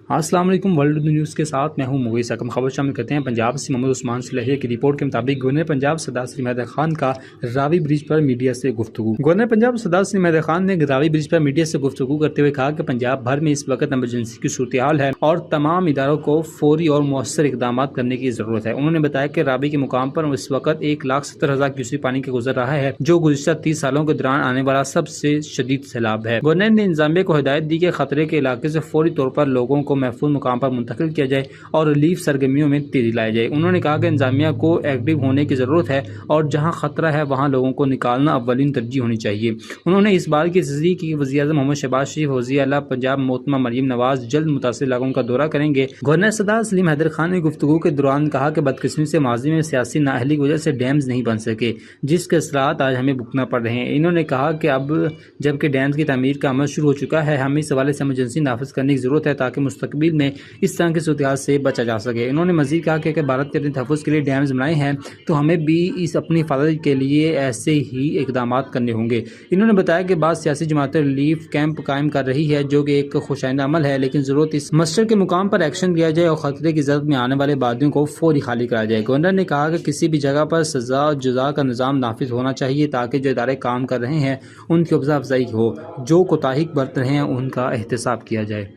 السلام علیکم۔ World news کے ساتھ میں ہوں مغیث اکرم۔ خبر شامل کرتے ہیں پنجاب سے محمد عثمان صلیحیہ کی رپورٹ کے مطابق گورنر پنجاب سردار سلیم حیدر خان کا راوی برج پر میڈیا سے گفتگو۔ گورنر پنجاب سردار سلیم حیدر خان نے راوی برج پر میڈیا سے گفتگو کرتے ہوئے کہا کہ پنجاب بھر میں اس وقت ایمرجنسی کی صورتحال ہے اور تمام اداروں کو فوری اور مؤثر اقدامات کرنے کی ضرورت ہے۔ انہوں نے بتایا کہ راوی کے مقام پر اس وقت 1,70,000 کیوسیک پانی کے گزر رہا ہے، جو گزشتہ 30 سالوں کے دوران آنے والا سب سے شدید سیلاب ہے۔ گورنر نے انتظامیہ کو ہدایت دی کہ خطرے کے علاقے سے فوری طور پر لوگوں کو محفوظ مقام پر منتقل کیا جائے اور ریلیف سرگرمیوں میں تیزی لائی جائے۔ انہوں نے کہا کہ انتظامیہ کو ایکٹیو ہونے کی ضرورت ہے اور جہاں خطرہ ہے وہاں لوگوں کو نکالنا اولین ترجیح ہونی چاہیے۔ انہوں نے اس بات کی تصدیق کی کہ وزیر اعظم محمد شہباز شریف، وزیر اعلیٰ پنجاب محترمہ مریم نواز جلد متاثرہ علاقوں کا دورہ کریں گے۔ گورنر سردار سلیم حیدر خان نے گفتگو کے دوران کہا کہ بدقسمتی سے ماضی میں سیاسی نااہلی کی وجہ سے ڈیمز نہیں بن سکے، جس کے اثرات آج ہمیں بھگتنا پڑ رہے ہیں۔ انہوں نے کہا کہ اب جبکہ ڈیمز کی تعمیر کا عمل شروع ہو چکا ہے، ہمیں اس حوالے سے ایمرجنسی نافذ کرنے کی ضرورت ہے تاکہ مستقبل میں اس طرح کی صورتحال سے بچا جا سکے۔ انہوں نے مزید کہا کہ اگر بھارت نے اپنے تحفظ کے لیے ڈیمز بنائے ہیں تو ہمیں بھی اپنی حفاظت کے لیے ایسے ہی اقدامات کرنے ہوں گے۔ انہوں نے بتایا کہ بعض سیاسی جماعتیں ریلیف کیمپ قائم کر رہی ہے، جو کہ ایک خوش آئندہ عمل ہے، لیکن ضرورت اس مسٹر کے مقام پر ایکشن لیا جائے اور خطرے کی زد میں آنے والے آبادیوں کو فوری خالی کرایا جائے۔ گورنر نے کہا کہ کسی بھی جگہ پر سزا اور جزا کا نظام نافذ ہونا چاہیے تاکہ جو ادارے کام کر رہے ہیں ان کی حوصلہ افزائی ہو، جو کوتاہی برت رہے ہیں ان کا احتساب کیا جائے۔